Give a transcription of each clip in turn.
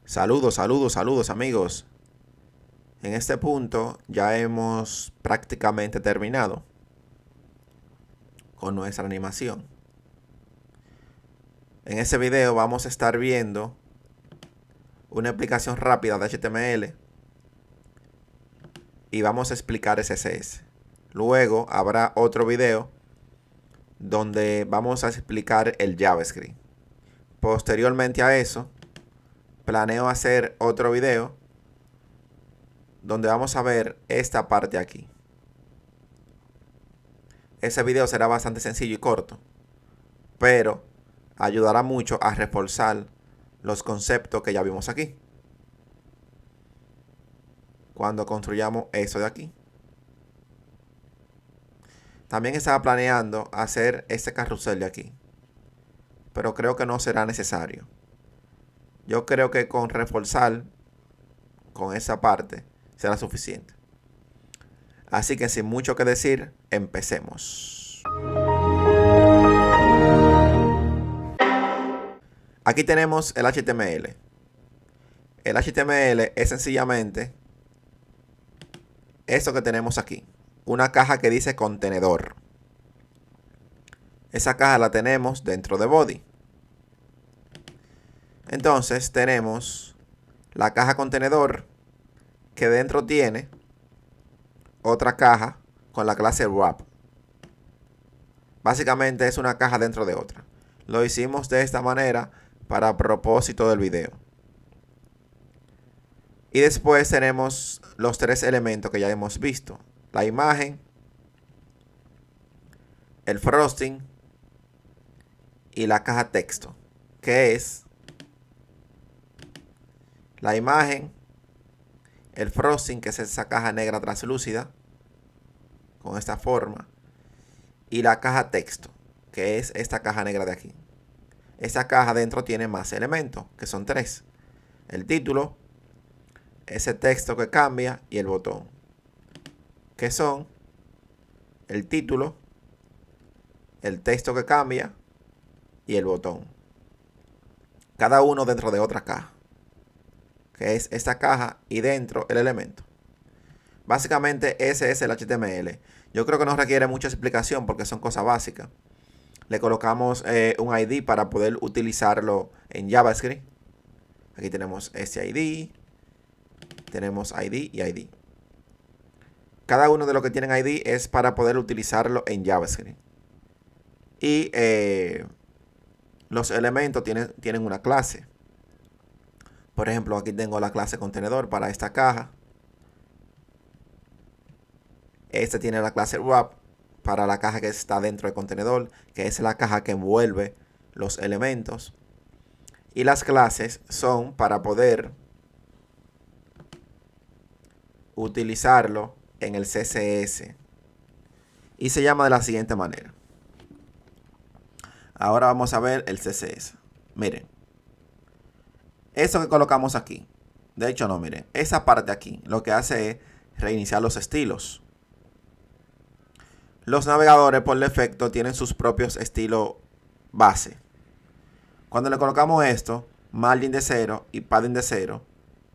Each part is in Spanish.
Saludos amigos. En este punto ya hemos prácticamente terminado con nuestra animación. En este video vamos a estar viendo una explicación rápida de HTML y vamos a explicar CSS. Luego habrá otro video donde vamos a explicar el JavaScript. Posteriormente a eso, planeo hacer otro video donde vamos a ver esta parte aquí. Ese video será bastante sencillo y corto, pero ayudará mucho a reforzar los conceptos que ya vimos aquí cuando construyamos eso de aquí. También estaba planeando hacer este carrusel de aquí, pero creo que no será necesario. Yo creo que con reforzar con esa parte será suficiente. Así que sin mucho que decir, empecemos. Aquí tenemos el HTML. El HTML es sencillamente esto que tenemos aquí. Una caja que dice contenedor. Esa caja la tenemos dentro de body. Entonces tenemos la caja contenedor que dentro tiene otra caja con la clase wrap. Básicamente es una caja dentro de otra. Lo hicimos de esta manera para propósito del video. Y después tenemos los tres elementos que ya hemos visto. La imagen, el frosting y la caja texto, que es la imagen, el frosting, que es esa caja negra translúcida con esta forma, y la caja texto, que es esta caja negra de aquí. Esta caja dentro tiene más elementos, que son tres: el título, ese texto que cambia y el botón, que son el título, el texto que cambia y el botón, cada uno dentro de otra caja, que es esta caja y dentro el elemento. Básicamente ese es el HTML. Yo creo que no requiere mucha explicación porque son cosas básicas. Le colocamos un ID para poder utilizarlo en JavaScript. Aquí tenemos este ID, tenemos ID y ID. Cada uno de los que tienen ID es para poder utilizarlo en JavaScript. Y los elementos tienen una clase. Por ejemplo, aquí tengo la clase contenedor para esta caja. Este tiene la clase wrap para la caja que está dentro del contenedor, que es la caja que envuelve los elementos. Y las clases son para poder utilizarlo en el CSS. Y se llama de la siguiente manera. Ahora vamos a ver el CSS. Miren. Eso que colocamos aquí. De hecho no, miren. Esa parte aquí lo que hace es reiniciar los estilos. Los navegadores por defecto tienen sus propios estilos base. Cuando le colocamos esto, margin de 0 y padding de 0,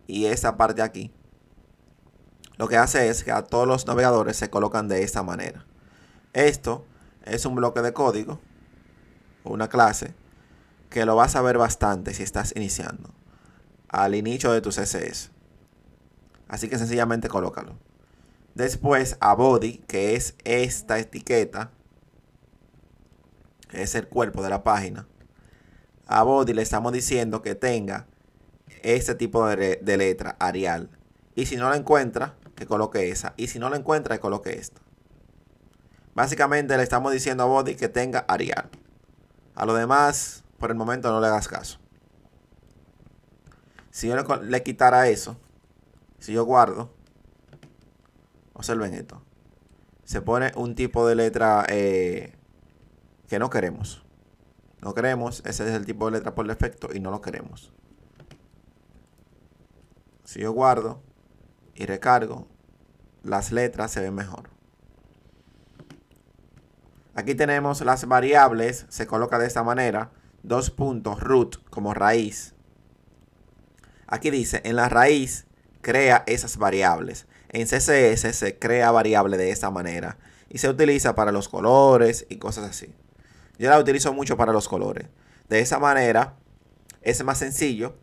y esta parte aquí, lo que hace es que a todos los navegadores se colocan de esta manera. Esto es un bloque de código, una clase, que lo vas a ver bastante si estás iniciando, al inicio de tu CSS. Así que sencillamente colócalo. Después a body, que es esta etiqueta, que es el cuerpo de la página. A body le estamos diciendo que tenga este tipo de letra, Arial. Y si no la encuentra, que coloque esa. Y si no la encuentra, que coloque esta. Básicamente le estamos diciendo a body que tenga Arial. A lo demás, por el momento no le hagas caso. Si yo le quitara eso, si yo guardo, observen esto. Se pone un tipo de letra que no queremos. No queremos, ese es el tipo de letra por defecto y no lo queremos. Si yo guardo y recargo, las letras se ven mejor. Aquí tenemos las variables, se coloca de esta manera, 2 puntos root como raíz. Aquí dice, en la raíz crea esas variables. En CSS se crea variable de esta manera y se utiliza para los colores y cosas así. Yo la utilizo mucho para los colores. De esa manera es más sencillo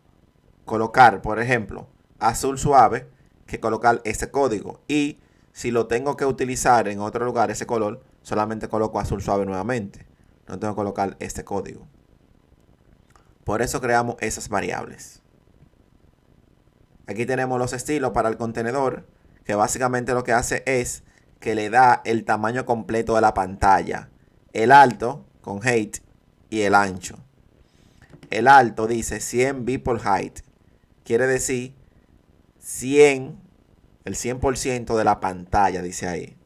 colocar, por ejemplo, azul suave que colocar ese código. Y si lo tengo que utilizar en otro lugar, ese color, solamente coloco azul suave nuevamente. No tengo que colocar este código. Por eso creamos esas variables. Aquí tenemos los estilos para el contenedor, que básicamente lo que hace es que le da el tamaño completo de la pantalla. El alto con height y el ancho. El alto dice 100 people height. Quiere decir 100, el 100% de la pantalla, dice ahí.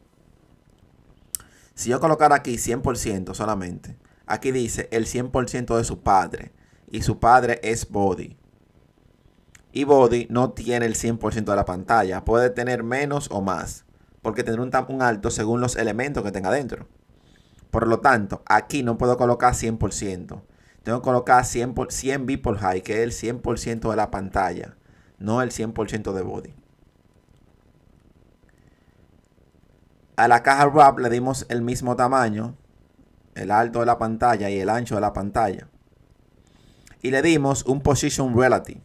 Si yo colocara aquí 100% solamente, aquí dice el 100% de su padre. Y su padre es body. Y body no tiene el 100% de la pantalla. Puede tener menos o más. Porque tendrá un alto según los elementos que tenga dentro. Por lo tanto, aquí no puedo colocar 100%. Tengo que colocar 100 people height, que es el 100% de la pantalla. No el 100% de body. A la caja wrap le dimos el mismo tamaño. El alto de la pantalla y el ancho de la pantalla. Y le dimos un position relative.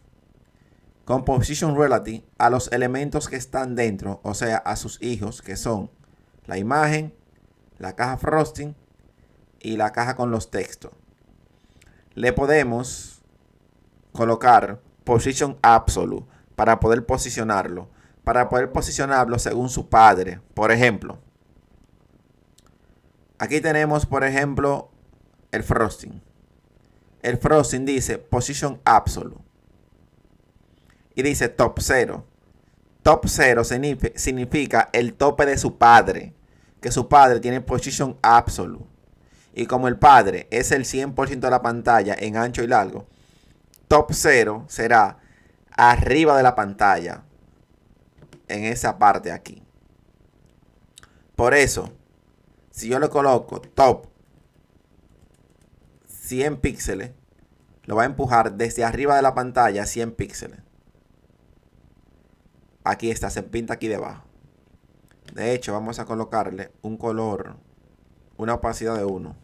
Con position relative a los elementos que están dentro, o sea, a sus hijos, que son la imagen, la caja frosting y la caja con los textos. Le podemos colocar position absolute para poder posicionarlo. Para poder posicionarlo según su padre. Por ejemplo, aquí tenemos, por ejemplo, el frosting. El frosting dice position absolute. Y dice top 0. Top 0 significa el tope de su padre. Que su padre tiene position absolute. Y como el padre es el 100% de la pantalla en ancho y largo, top 0 será arriba de la pantalla. En esa parte aquí. Por eso, si yo le coloco top 100 píxeles, lo va a empujar desde arriba de la pantalla 100 píxeles. Aquí está, se pinta aquí debajo. De hecho, vamos a colocarle un color, una opacidad de 1.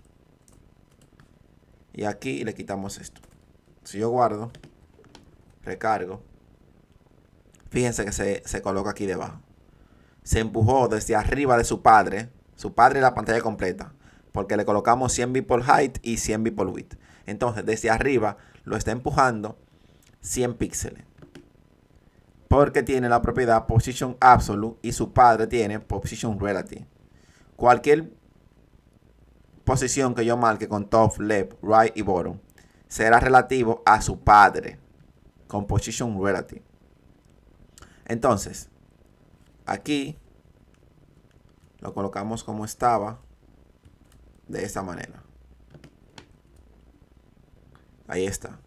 Y aquí le quitamos esto. Si yo guardo, recargo, fíjense que se coloca aquí debajo. Se empujó desde arriba de su padre la pantalla completa, porque le colocamos 100 people height y 100 people width. Entonces, desde arriba lo está empujando 100 píxeles. Porque tiene la propiedad position absolute y su padre tiene position relative. Cualquier posición que yo marque con top, left, right y bottom será relativo a su padre con position relative. Entonces, aquí lo colocamos como estaba, de esta manera. Ahí está.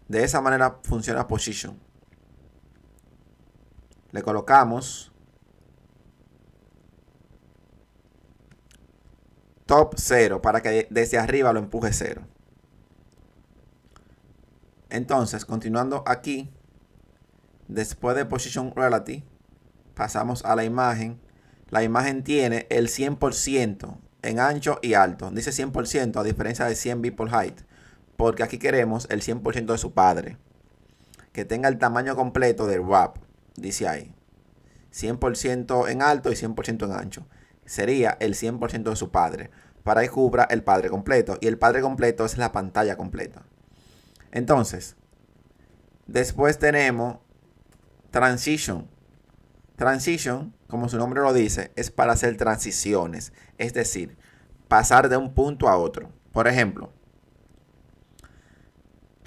De esa manera funciona position. Le colocamos top 0 para que desde arriba lo empuje 0. Entonces, continuando aquí, después de position relative, pasamos a la imagen. La imagen tiene el 100% en ancho y alto. Dice 100% a diferencia de 100 people height. Porque aquí queremos el 100% de su padre. Que tenga el tamaño completo del wrap. Dice ahí. 100% en alto y 100% en ancho. Sería el 100% de su padre. Para que cubra el padre completo. Y el padre completo es la pantalla completa. Entonces, después tenemos transition. Transition, como su nombre lo dice, es para hacer transiciones. Es decir, pasar de un punto a otro. Por ejemplo,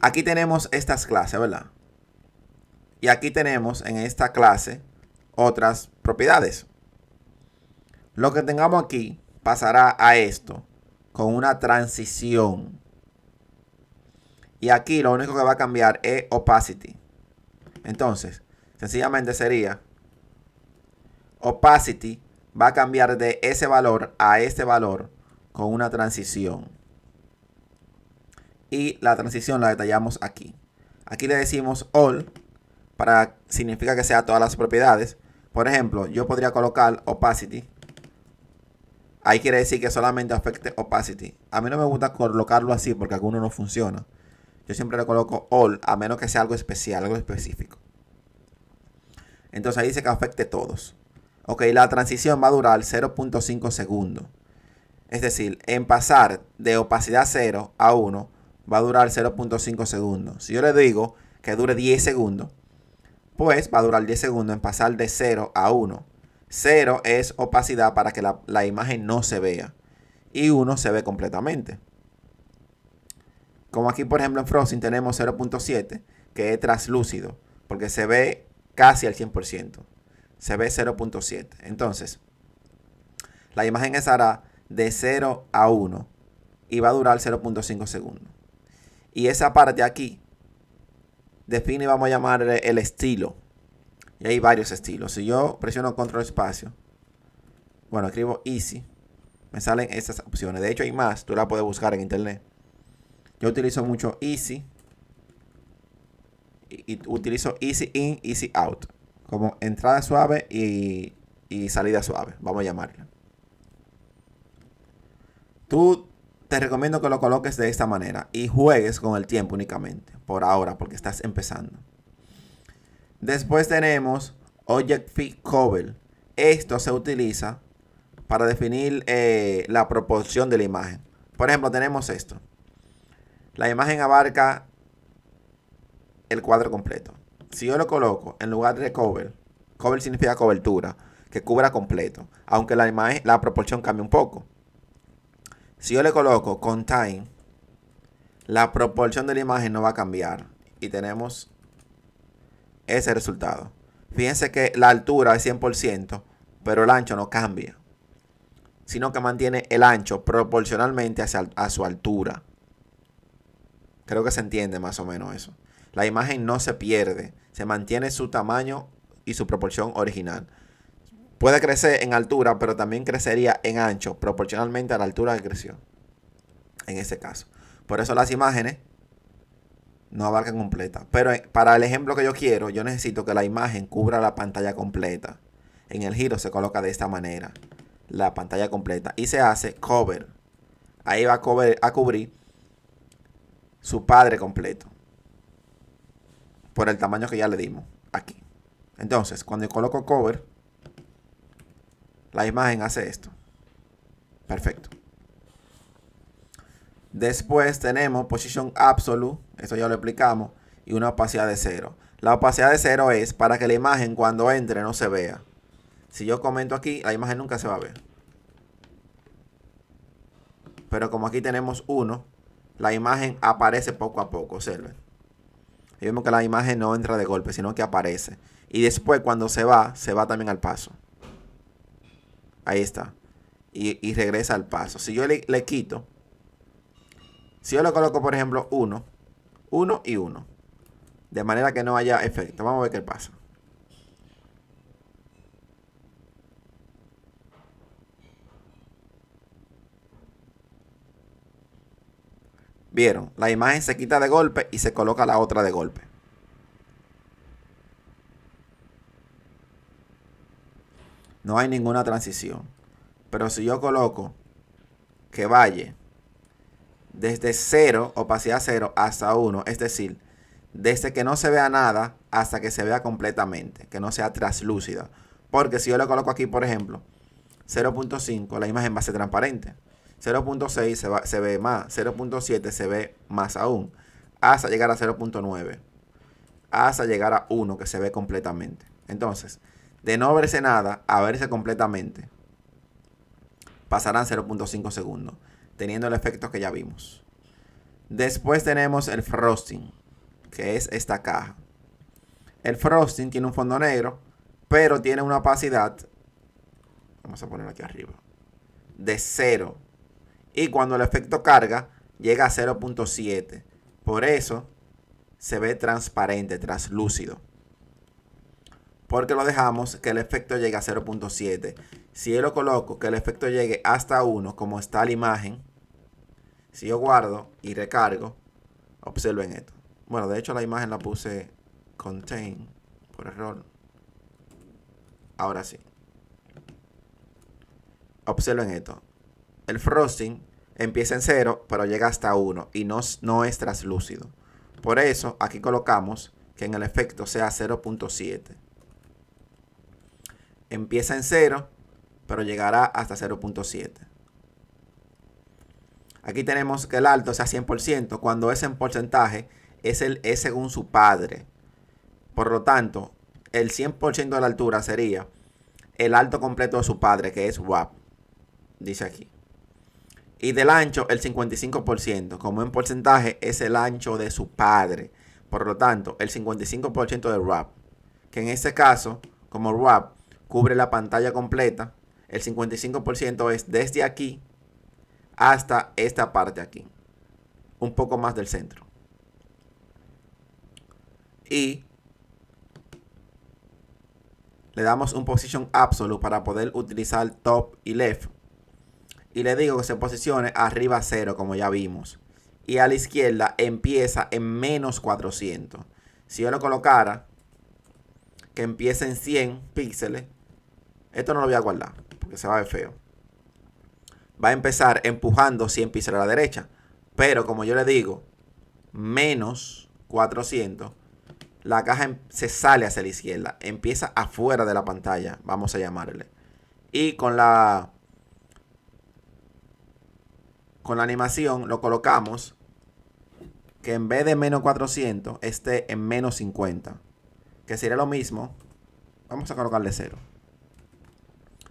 aquí tenemos estas clases, ¿verdad? Y aquí tenemos en esta clase otras propiedades. Lo que tengamos aquí pasará a esto con una transición. Y aquí lo único que va a cambiar es opacity. Entonces, sencillamente sería opacity va a cambiar de ese valor a este valor con una transición. Y la transición la detallamos aquí. Aquí le decimos all significa que sea todas las propiedades. Por ejemplo, yo podría colocar opacity. Ahí quiere decir que solamente afecte opacity. A mí no me gusta colocarlo así porque alguno no funciona. Yo siempre le coloco all, a menos que sea algo especial, algo específico. Entonces ahí dice que afecte todos. Ok, la transición va a durar 0.5 segundos. Es decir, en pasar de opacidad 0 a 1 va a durar 0.5 segundos. Si yo le digo que dure 10 segundos, pues va a durar 10 segundos en pasar de 0 a 1. 0 es opacidad para que la imagen no se vea. Y 1 se ve completamente. Como aquí, por ejemplo, en Frosting tenemos 0.7, que es translúcido, porque se ve casi al 100%. Se ve 0.7. Entonces, la imagen estará de 0 a 1 y va a durar 0.5 segundos. Y esa parte aquí define, vamos a llamarle el estilo. Y hay varios estilos. Si yo presiono control espacio, bueno, escribo easy, me salen estas opciones. De hecho hay más, tú la puedes buscar en internet. Yo utilizo mucho easy y utilizo easy in, easy out, como entrada suave y salida suave, vamos a llamarla. Tú te recomiendo que lo coloques de esta manera y juegues con el tiempo únicamente, por ahora, porque estás empezando. Después tenemos Object Fit Cover. Esto se utiliza para definir la proporción de la imagen. Por ejemplo, tenemos esto. La imagen abarca el cuadro completo. Si yo lo coloco en lugar de cover, cover significa cobertura, que cubra completo, aunque la imagen, la proporción cambia un poco. Si yo le coloco contain, la proporción de la imagen no va a cambiar y tenemos ese resultado. Fíjense que la altura es 100%, pero el ancho no cambia, sino que mantiene el ancho proporcionalmente a su altura. Creo que se entiende más o menos eso. La imagen no se pierde, se mantiene su tamaño y su proporción original. Puede crecer en altura, pero también crecería en ancho proporcionalmente a la altura que creció. En ese caso. Por eso las imágenes no abarcan completa. Pero para el ejemplo que yo quiero, yo necesito que la imagen cubra la pantalla completa. En el giro se coloca de esta manera. La pantalla completa. Y se hace cover. Ahí va a cubrir su padre completo. Por el tamaño que ya le dimos aquí. Entonces, cuando yo coloco cover, la imagen hace esto. Perfecto. Después tenemos Position Absolute. Esto ya lo explicamos. Y una opacidad de 0. La opacidad de 0 es para que la imagen cuando entre no se vea. Si yo comento aquí, la imagen nunca se va a ver. Pero como aquí tenemos 1, la imagen aparece poco a poco. Observen. Y vemos que la imagen no entra de golpe, sino que aparece. Y después cuando se va también al paso. Ahí está. Y regresa al paso. Si yo le quito, si yo le coloco por ejemplo 1, 1 y 1. De manera que no haya efecto. Vamos a ver qué pasa. Vieron, la imagen se quita de golpe y se coloca la otra de golpe. No hay ninguna transición. Pero si yo coloco que vaya desde 0, opacidad 0, hasta 1, es decir, desde que no se vea nada hasta que se vea completamente, que no sea translúcida. Porque si yo le coloco aquí, por ejemplo, 0.5, la imagen va a ser transparente. 0.6 se ve más, 0.7 se ve más aún, hasta llegar a 0.9, hasta llegar a 1 que se ve completamente. Entonces, de no verse nada a verse completamente, pasarán 0.5 segundos, teniendo el efecto que ya vimos. Después tenemos el frosting, que es esta caja. El frosting tiene un fondo negro, pero tiene una opacidad, vamos a ponerlo aquí arriba, de 0. Y cuando el efecto carga, llega a 0.7. Por eso se ve transparente, translúcido. Porque lo dejamos que el efecto llegue a 0.7. Si yo lo coloco, que el efecto llegue hasta 1, como está la imagen. Si yo guardo y recargo, observen esto. Bueno, de hecho la imagen la puse contain. por error. Ahora sí. Observen esto. El frosting empieza en 0, pero llega hasta 1 y no es translúcido. Por eso aquí colocamos que en el efecto sea 0.7. Empieza en 0, pero llegará hasta 0.7. Aquí tenemos que el alto sea 100%. Cuando es en porcentaje, es según su padre. Por lo tanto, el 100% de la altura sería el alto completo de su padre, que es WAP. Dice aquí. Y del ancho, el 55%. Como en porcentaje, es el ancho de su padre. Por lo tanto, el 55% de WAP. Que en este caso, como WAP cubre la pantalla completa, el 55% es desde aquí hasta esta parte aquí. Un poco más del centro. Y le damos un position absolute para poder utilizar top y left. Y le digo que se posicione arriba 0, como ya vimos. Y a la izquierda empieza en menos 400. Si yo lo colocara, que empiece en 100 píxeles, esto no lo voy a guardar, porque se va a ver feo. Va a empezar empujando 100 píxeles a la derecha. Pero como yo le digo, menos 400, la caja se sale hacia la izquierda. Empieza afuera de la pantalla, vamos a llamarle. Y con la animación lo colocamos que en vez de menos 400 esté en menos 50. Que sería lo mismo. Vamos a colocarle 0.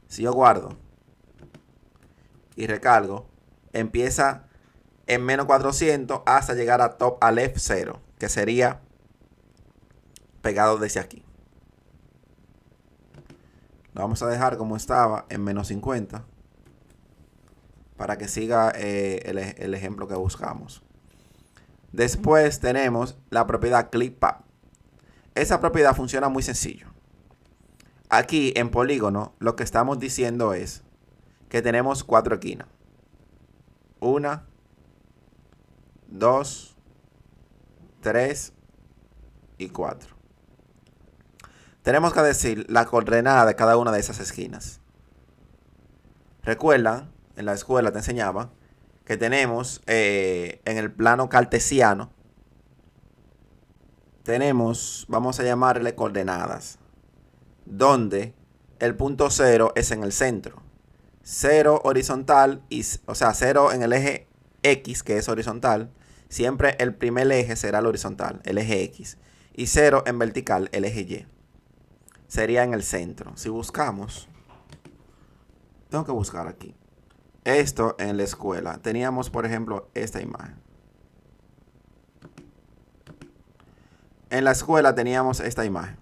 Si yo guardo y recargo, empieza en menos 400 hasta llegar a top a left 0, que sería pegado desde aquí. Lo vamos a dejar como estaba en menos 50 para que siga el ejemplo que buscamos. Después tenemos la propiedad Clip Path. Esa propiedad funciona muy sencillo. Aquí en polígono lo que estamos diciendo es que tenemos 4 esquinas. 1, 2, 3 y 4. Tenemos que decir la coordenada de cada una de esas esquinas. Recuerdan, en la escuela te enseñaba que tenemos en el plano cartesiano, tenemos, vamos a llamarle coordenadas, donde el punto 0 es en el centro. 0 horizontal, o sea, 0 en el eje X, que es horizontal. Siempre el primer eje será el horizontal, el eje X. Y 0 en vertical, el eje Y. Sería en el centro. Si buscamos, tengo que buscar aquí. Esto en la escuela. Teníamos, por ejemplo, esta imagen. En la escuela teníamos esta imagen.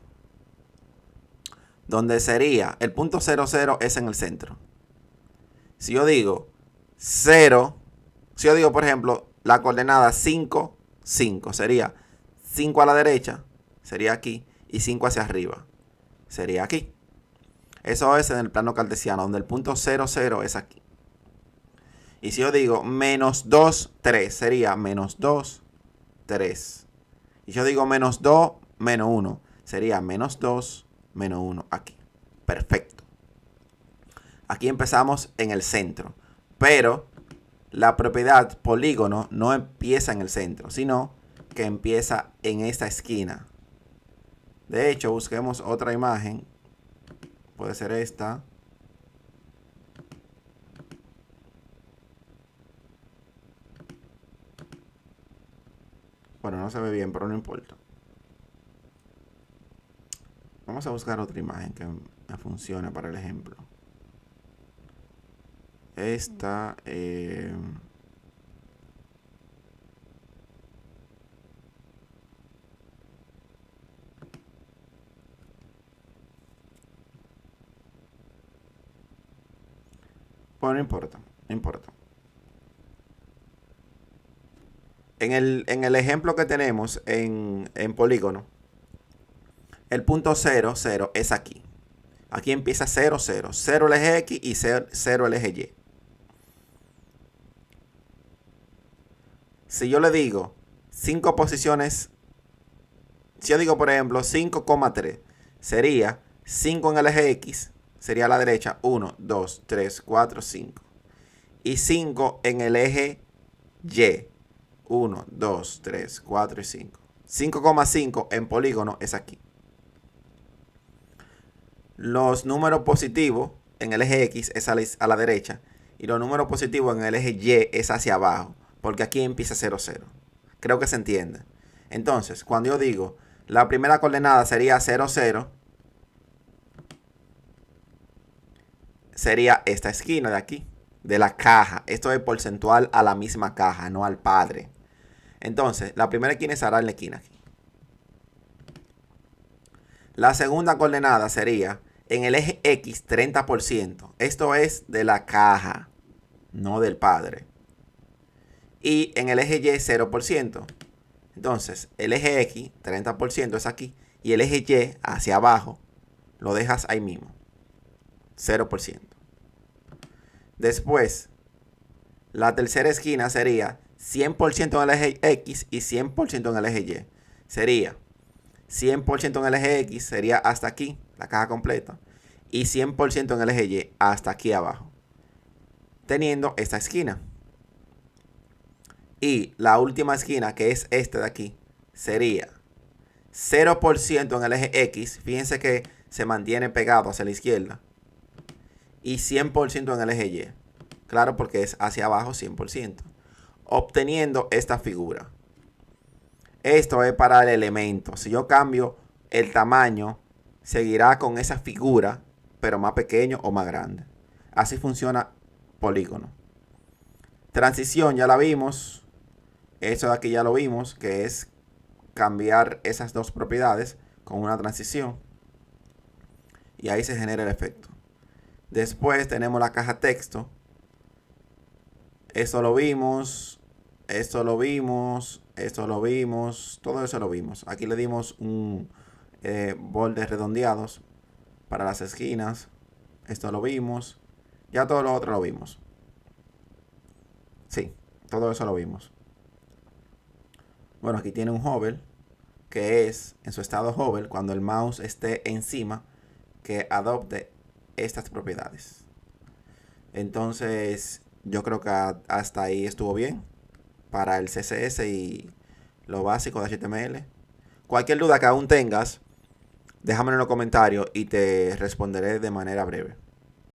Donde sería, el punto 00 es en el centro. Si yo digo 0, si yo digo, por ejemplo, la coordenada 5, 5, sería 5 a la derecha, sería aquí, y 5 hacia arriba, sería aquí. Eso es en el plano cartesiano, donde el punto 00 es aquí. Y si yo digo menos 2, 3, sería menos 2, 3. Y si yo digo menos 2, menos 1, sería menos 2, menos 1 aquí. Perfecto. Aquí empezamos en el centro. Pero la propiedad polígono no empieza en el centro, sino que empieza en esta esquina. De hecho, busquemos otra imagen. Puede ser esta. Bueno, no se ve bien, pero no importa. Vamos a buscar otra imagen que me funcione para el ejemplo. Esta. Bueno, no importa, no importa. En el ejemplo que tenemos en polígono, el punto 0, 0 es aquí. Aquí empieza 0, 0. 0 el eje X y 0 el eje Y. Si yo le digo 5 posiciones, si yo digo, por ejemplo, 5,3, sería 5 en el eje X, sería a la derecha 1, 2, 3, 4, 5. Y 5 en el eje Y, 1, 2, 3, 4 y 5. 5,5 en polígono es aquí. Los números positivos en el eje X es a la derecha y los números positivos en el eje Y es hacia abajo, porque aquí empieza 0, 0. Creo que se entiende. Entonces, cuando yo digo la primera coordenada sería 0, 0, sería esta esquina de aquí, de la caja. Esto es porcentual a la misma caja, no al padre. Entonces, la primera esquina estará en la esquina aquí. La segunda coordenada sería en el eje X 30%. Esto es de la caja, no del padre. Y en el eje Y 0%. Entonces, el eje X 30% es aquí. Y el eje Y hacia abajo lo dejas ahí mismo. 0%. Después, la tercera esquina sería 100% en el eje X y 100% en el eje Y. Sería 100% en el eje X, sería hasta aquí, la caja completa. Y 100% en el eje Y, hasta aquí abajo. Teniendo esta esquina. Y la última esquina, que es esta de aquí, sería 0% en el eje X. Fíjense que se mantiene pegado hacia la izquierda. Y 100% en el eje Y. Claro, porque es hacia abajo 100%. Obteniendo esta figura. Esto es para el elemento. Si yo cambio el tamaño, seguirá con esa figura, pero más pequeño o más grande. Así funciona polígono. Transición ya la vimos. Eso de aquí ya lo vimos, que es cambiar esas dos propiedades con una transición. Y ahí se genera el efecto. Después tenemos la caja texto. Esto lo vimos. Esto lo vimos. Esto lo vimos. Todo eso lo vimos. Aquí le dimos un bordes redondeados para las esquinas. Esto lo vimos. Ya todo lo otro lo vimos. Sí, todo eso lo vimos. Bueno, aquí tiene un hover, que es en su estado hover, cuando el mouse esté encima, que adopte estas propiedades. Entonces, yo creo que hasta ahí estuvo bien para el CSS y lo básico de HTML. Cualquier duda que aún tengas, déjamelo en los comentarios y te responderé de manera breve.